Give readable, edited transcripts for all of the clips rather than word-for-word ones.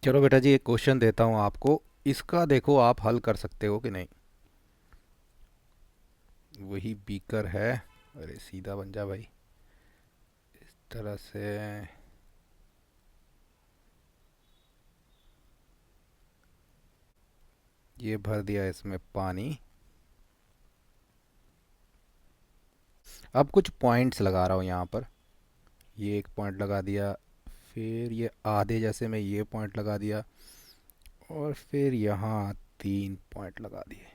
चलो बेटा जी, एक क्वेश्चन देता हूँ आपको। इसका देखो आप हल कर सकते हो कि नहीं। वही बीकर है। अरे सीधा बन जा भाई। इस तरह से ये भर दिया इसमें पानी। अब कुछ पॉइंट्स लगा रहा हूँ यहाँ पर। ये एक पॉइंट लगा दिया, फिर ये आधे जैसे में ये पॉइंट लगा दिया, और फिर यहाँ 3 पॉइंट लगा दिए।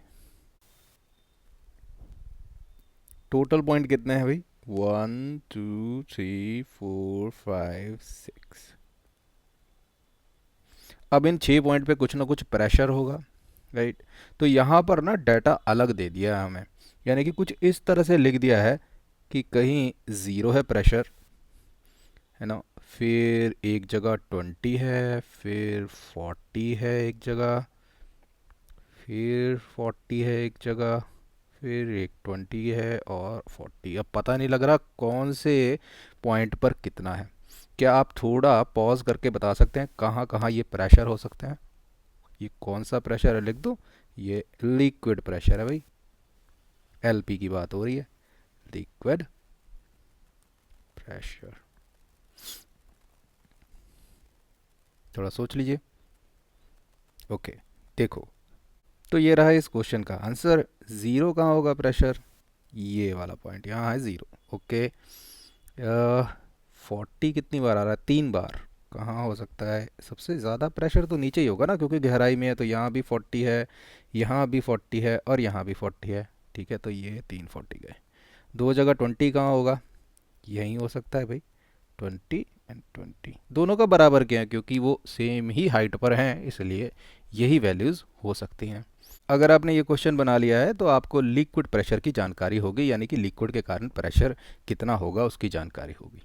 टोटल पॉइंट कितने हैं भाई? 1 2 3 4 5 6। अब इन 6 पॉइंट पे कुछ ना कुछ प्रेशर होगा, राइट। तो यहाँ पर ना डाटा अलग दे दिया है हमें, यानी कि कुछ इस तरह से लिख दिया है कि कहीं ज़ीरो है प्रेशर, है ना। फिर एक जगह 20 है, फिर 40 है एक जगह, फिर 40 है एक जगह, फिर एक 20 है और 40। अब पता नहीं लग रहा कौन से पॉइंट पर कितना है। क्या आप थोड़ा पॉज करके बता सकते हैं कहाँ कहाँ ये प्रेशर हो सकते हैं? ये कौन सा प्रेशर है, लिख दो। ये लिक्विड प्रेशर है भाई। एलपी की बात हो रही है, लिक्विड प्रेशर। थोड़ा सोच लीजिए। ओके, देखो, तो ये रहा इस क्वेश्चन का आंसर। ज़ीरो कहाँ होगा प्रेशर? ये वाला पॉइंट यहाँ है ज़ीरो। ओके। 40 कितनी बार आ रहा है? 3 बार। कहाँ हो सकता है सबसे ज़्यादा प्रेशर? तो नीचे ही होगा ना, क्योंकि गहराई में है। तो यहाँ भी 40 है, यहाँ भी 40 है और यहाँ भी 40 है। ठीक है, तो ये 3 40 गए। दो जगह 20 कहाँ होगा? यहीं हो सकता है भाई। 20 एंड 20 दोनों का बराबर क्या है, क्योंकि वो सेम ही हाइट पर हैं, इसलिए यही वैल्यूज़ हो सकती हैं। अगर आपने ये क्वेश्चन बना लिया है तो आपको लिक्विड प्रेशर की जानकारी होगी, यानी कि लिक्विड के कारण प्रेशर कितना होगा उसकी जानकारी होगी।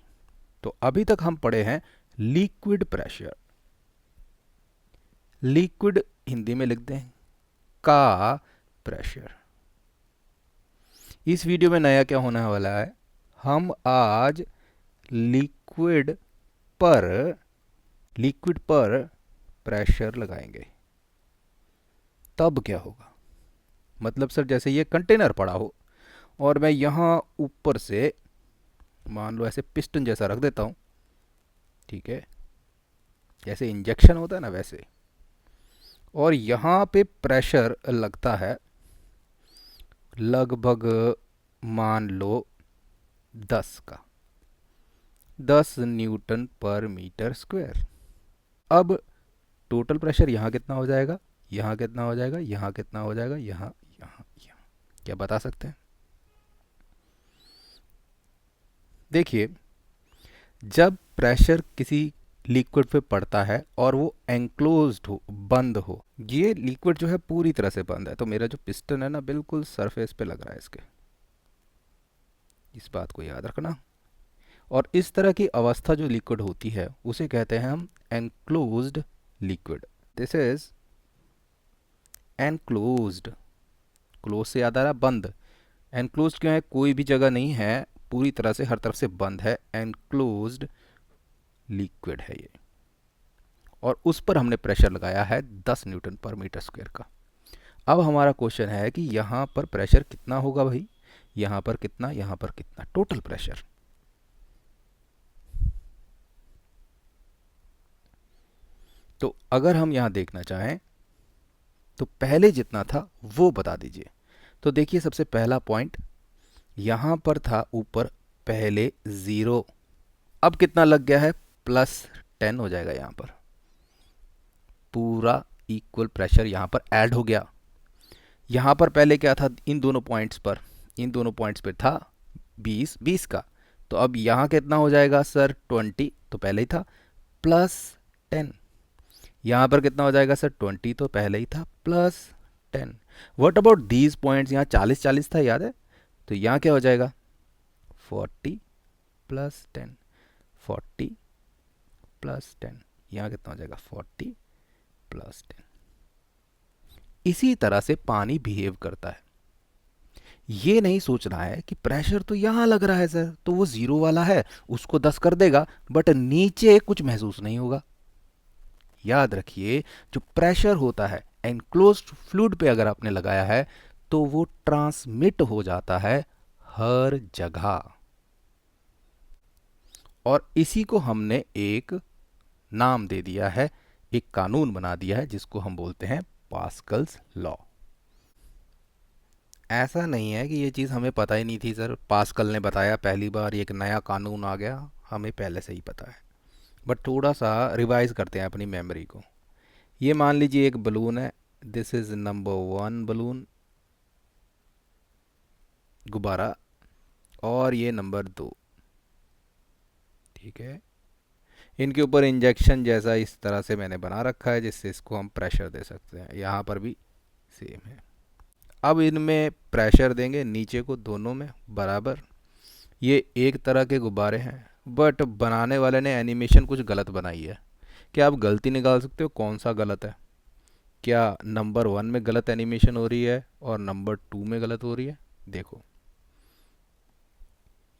तो अभी तक हम पढ़े हैं लिक्विड प्रेशर। लिक्विड हिंदी में लिख दें का प्रेशर। इस वीडियो में नया क्या होने वाला है, हम आज लिक्विड पर लिक्विड पर प्रेशर लगाएंगे। तब क्या होगा? मतलब सर, जैसे ये कंटेनर पड़ा हो और मैं यहाँ ऊपर से मान लो ऐसे पिस्टन जैसा रख देता हूँ, ठीक है, जैसे इंजेक्शन होता है ना वैसे, और यहाँ पे प्रेशर लगता है लगभग, मान लो 10 का, 10 न्यूटन पर मीटर स्क्वायर। अब टोटल प्रेशर यहाँ कितना हो जाएगा, यहाँ कितना हो जाएगा, यहाँ कितना हो जाएगा, यहाँ यहाँ यहाँ, क्या बता सकते हैं? देखिए, जब प्रेशर किसी लिक्विड पे पड़ता है और वो एंक्लोज्ड हो, बंद हो, ये लिक्विड जो है पूरी तरह से बंद है, तो मेरा जो पिस्टन है ना बिल्कुल सरफेस पे लग रहा है इसके। इस बात को याद रखना। और इस तरह की अवस्था जो लिक्विड होती है उसे कहते हैं हम enclosed liquid. This is enclosed. Close से याद आ रहा बंद। एनक्लोज्ड क्यों है? कोई भी जगह नहीं है, पूरी तरह से हर तरफ से बंद है, एनक्लोज्ड लिक्विड है ये। और उस पर हमने प्रेशर लगाया है 10 न्यूटन पर मीटर स्क्वायर का। अब हमारा क्वेश्चन है कि यहाँ पर प्रेशर कितना होगा भाई, यहाँ पर कितना, यहाँ पर कितना, टोटल प्रेशर। तो अगर हम यहाँ देखना चाहें तो पहले जितना था वो बता दीजिए। तो देखिए, सबसे पहला पॉइंट यहाँ पर था ऊपर, पहले 0। अब कितना लग गया है? +10 हो जाएगा। यहाँ पर पूरा इक्वल प्रेशर यहाँ पर ऐड हो गया। यहाँ पर पहले क्या था? इन दोनों पॉइंट्स पर, इन दोनों पॉइंट्स पर था 20 का। तो अब यहाँ कितना हो जाएगा सर? 20 तो पहले ही था, +10। यहाँ पर कितना हो जाएगा सर? 20 तो पहले ही था, +10। What about these points? यहाँ 40 था, याद है? तो यहाँ क्या हो जाएगा? 40 + 10, 40 + 10। यहाँ कितना हो जाएगा? 40 + 10। इसी तरह से पानी बिहेव करता है। ये नहीं सोचना है कि प्रेशर तो यहाँ लग रहा है सर, तो वो 0 वाला है, उसको 10 कर देगा, बट नीचे कुछ महसूस नहीं होगा। याद रखिए जो प्रेशर होता है एनक्लोज्ड फ्लूइड पे अगर आपने लगाया है तो वो ट्रांसमिट हो जाता है हर जगह। और इसी को हमने एक नाम दे दिया है, एक कानून बना दिया है जिसको हम बोलते हैं पास्कल्स लॉ। ऐसा नहीं है कि ये चीज़ हमें पता ही नहीं थी सर, पास्कल ने बताया पहली बार, ये एक नया कानून आ गया, हमें पहले से ही पता है। बट थोड़ा सा रिवाइज करते हैं अपनी मेमोरी को। ये मान लीजिए एक बलून है, दिस इज नंबर 1 बलून, गुब्बारा, और ये नंबर 2, ठीक है। इनके ऊपर इंजेक्शन जैसा इस तरह से मैंने बना रखा है जिससे इसको हम प्रेशर दे सकते हैं, यहाँ पर भी सेम है। अब इनमें प्रेशर देंगे नीचे को, दोनों में बराबर। ये एक तरह के गुब्बारे हैं, बट बनाने वाले ने एनिमेशन कुछ गलत बनाई है। क्या आप गलती निकाल सकते हो कौन सा गलत है? क्या नंबर 1 में गलत एनिमेशन हो रही है और नंबर 2 में गलत हो रही है? देखो,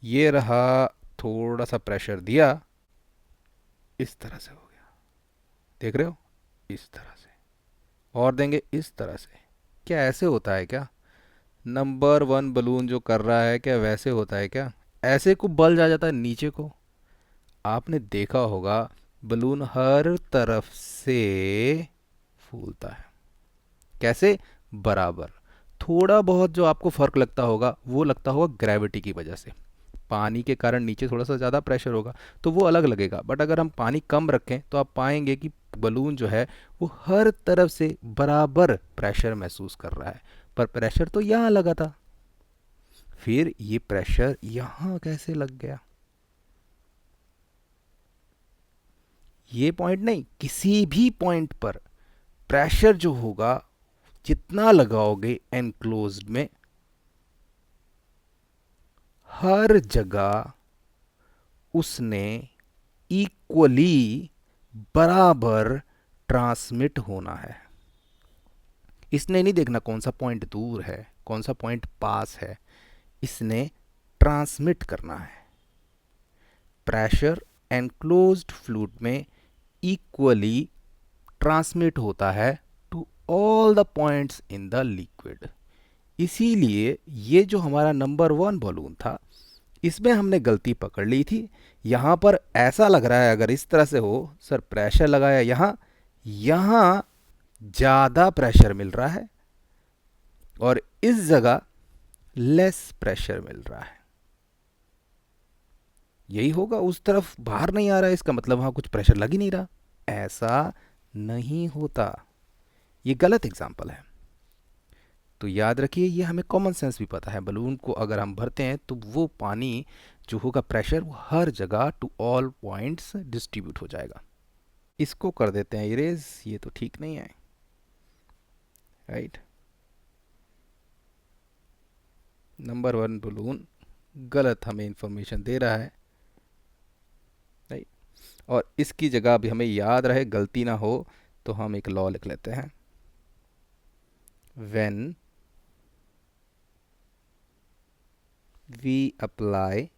ये रहा, थोड़ा सा प्रेशर दिया, इस तरह से हो गया, देख रहे हो, इस तरह से। और देंगे इस तरह से। क्या ऐसे होता है क्या? नंबर 1 बलून जो कर रहा है क्या वैसे होता है क्या? ऐसे को बल जा जाता है नीचे को। आपने देखा होगा बलून हर तरफ से फूलता है। कैसे? बराबर। थोड़ा बहुत जो आपको फर्क लगता होगा वो लगता होगा ग्रेविटी की वजह से, पानी के कारण नीचे थोड़ा सा ज़्यादा प्रेशर होगा तो वो अलग लगेगा। बट अगर हम पानी कम रखें तो आप पाएंगे कि बलून जो है वो हर तरफ से बराबर प्रेशर महसूस कर रहा है। पर प्रेशर तो यहाँ लगा था, फिर ये प्रेशर यहाँ कैसे लग गया? ये पॉइंट नहीं, किसी भी पॉइंट पर प्रेशर जो होगा जितना लगाओगे एनक्लोज्ड में, हर जगह उसने इक्वली बराबर ट्रांसमिट होना है। इसने नहीं देखना कौन सा पॉइंट दूर है, कौन सा पॉइंट पास है, इसने ट्रांसमिट करना है। प्रेशर एनक्लोज्ड फ्लूइड में इक्वली ट्रांसमिट होता है to all the points in the liquid. इसीलिए ये जो हमारा नंबर 1 बलून था इसमें हमने गलती पकड़ ली थी। यहाँ पर ऐसा लग रहा है अगर इस तरह से हो, सर प्रेशर लगाया यहाँ, यहाँ ज़्यादा प्रेशर मिल रहा है और इस जगह लेस प्रेशर मिल रहा है। यही होगा, उस तरफ बाहर नहीं आ रहा है, इसका मतलब वहाँ कुछ प्रेशर लग ही नहीं रहा। ऐसा नहीं होता, ये गलत एग्जाम्पल है। तो याद रखिए, ये हमें कॉमन सेंस भी पता है, बलून को अगर हम भरते हैं तो वो पानी जो होगा प्रेशर वो हर जगह टू ऑल पॉइंट्स डिस्ट्रीब्यूट हो जाएगा। इसको कर देते हैं इरेज, ये तो ठीक नहीं है, राइट। नंबर 1 बलून गलत हमें इंफॉर्मेशन दे रहा है, राइट। और इसकी जगह भी हमें याद रहे, गलती ना हो, तो हम एक लॉ लिख लेते हैं। When we apply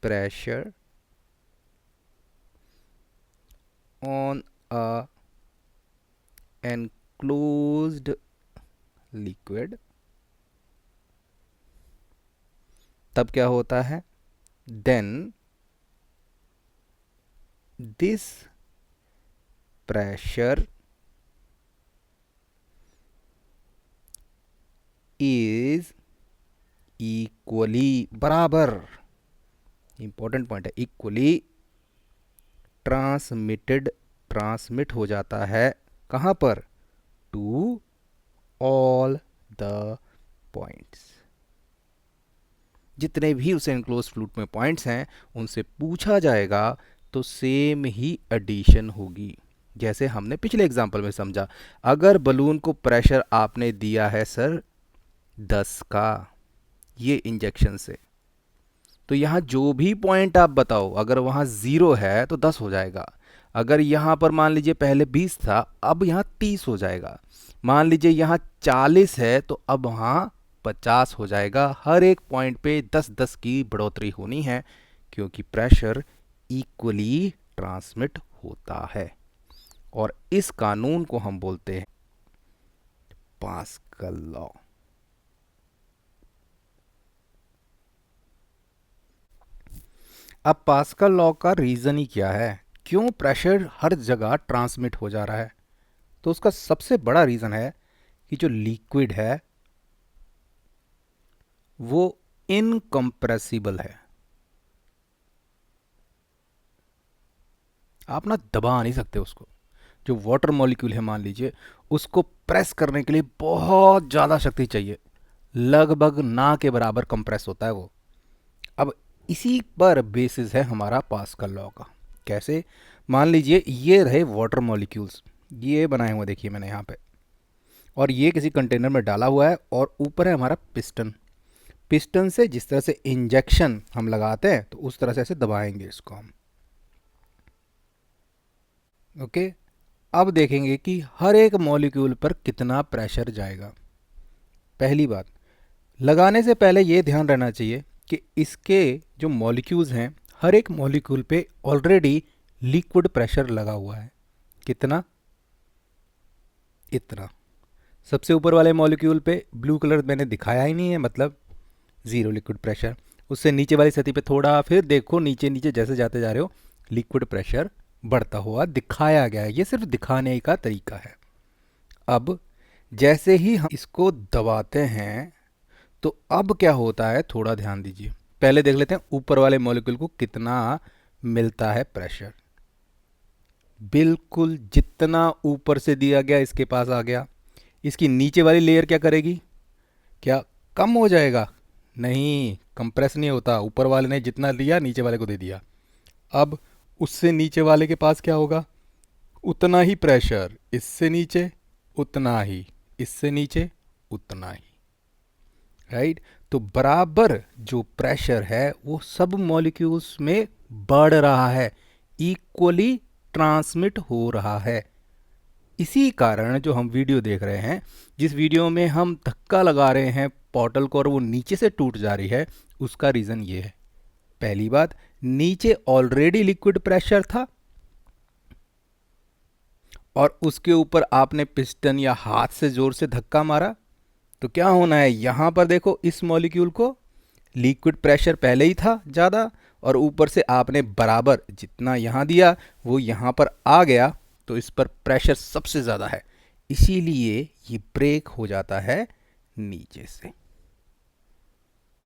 pressure on a enclosed liquid, तब क्या होता है? then this pressure is equally, बराबर, इंपॉर्टेंट पॉइंट है, इक्वली ट्रांसमिटेड, ट्रांसमिट हो जाता है कहाँ पर? To all the points. जितने भी उस एनक्लोज फ्लूइड में पॉइंट्स हैं उनसे पूछा जाएगा तो सेम ही एडिशन होगी, जैसे हमने पिछले एग्जांपल में समझा। अगर बलून को प्रेशर आपने दिया है सर 10 का ये इंजेक्शन से, तो यहाँ जो भी पॉइंट आप बताओ, अगर वहाँ 0 है तो 10 हो जाएगा। अगर यहाँ पर मान लीजिए पहले 20 था, अब यहाँ 30 हो जाएगा। मान लीजिए यहाँ 40 है तो अब वहाँ 50 हो जाएगा। हर एक पॉइंट पे 10-10 की बढ़ोतरी होनी है, क्योंकि प्रेशर इक्वली ट्रांसमिट होता है। और इस कानून को हम बोलते हैं पास्कल लॉ। अब पास्कल लॉ का रीज़न ही क्या है, क्यों प्रेशर हर जगह ट्रांसमिट हो जा रहा है? तो उसका सबसे बड़ा रीज़न है कि जो लिक्विड है वो इनकम्प्रेसिबल है। आप ना दबा नहीं सकते उसको। जो वाटर मॉलिक्यूल है मान लीजिए, उसको प्रेस करने के लिए बहुत ज़्यादा शक्ति चाहिए, लगभग ना के बराबर कंप्रेस होता है वो। अब इसी पर बेसिस है हमारा पास्कल लॉ का। कैसे? मान लीजिए ये रहे वाटर मॉलिक्यूल्स, ये बनाए हुए देखिए मैंने यहाँ पे, और ये किसी कंटेनर में डाला हुआ है, और ऊपर है हमारा पिस्टन। पिस्टन से जिस तरह से इंजेक्शन हम लगाते हैं तो उस तरह से ऐसे दबाएंगे इसको हम। ओके, अब देखेंगे कि हर एक मॉलिक्यूल पर कितना प्रेशर जाएगा। पहली बात, लगाने से पहले ये ध्यान रहना चाहिए कि इसके जो मॉलिक्यूल्स हैं, हर एक मॉलिक्यूल पे ऑलरेडी लिक्विड प्रेशर लगा हुआ है। कितना? इतना। सबसे ऊपर वाले मॉलिक्यूल पे ब्लू कलर मैंने दिखाया ही नहीं है, मतलब ज़ीरो लिक्विड प्रेशर। उससे नीचे वाली सतह पे थोड़ा, फिर देखो नीचे नीचे जैसे जाते जा रहे हो लिक्विड प्रेशर बढ़ता हुआ दिखाया गया है। ये सिर्फ दिखाने का तरीका है। अब जैसे ही हम इसको दबाते हैं तो अब क्या होता है, थोड़ा ध्यान दीजिए। पहले देख लेते हैं ऊपर वाले मॉलिक्यूल को कितना मिलता है प्रेशर। बिल्कुल जितना ऊपर से दिया गया इसके पास आ गया। इसकी नीचे वाली लेयर क्या करेगी? क्या कम हो जाएगा? नहीं, कंप्रेस नहीं होता। ऊपर वाले ने जितना लिया नीचे वाले को दे दिया। अब उससे नीचे वाले के पास क्या होगा? उतना ही प्रेशर। इससे नीचे उतना ही, इससे नीचे उतना ही। राइट? तो बराबर जो प्रेशर है वो सब मॉलिक्यूल्स में बढ़ रहा है, इक्वली ट्रांसमिट हो रहा है। इसी कारण जो हम वीडियो देख रहे हैं, जिस वीडियो में हम धक्का लगा रहे हैं बॉटल को और वो नीचे से टूट जा रही है, उसका रीज़न ये है। पहली बात, नीचे ऑलरेडी लिक्विड प्रेशर था और उसके ऊपर आपने पिस्टन या हाथ से ज़ोर से धक्का मारा, तो क्या होना है? यहाँ पर देखो, इस मॉलिक्यूल को लिक्विड प्रेशर पहले ही था ज़्यादा, और ऊपर से आपने बराबर जितना यहाँ दिया वो यहाँ पर आ गया, तो इस पर प्रेशर सबसे ज़्यादा है, इसीलिए ये ब्रेक हो जाता है नीचे से।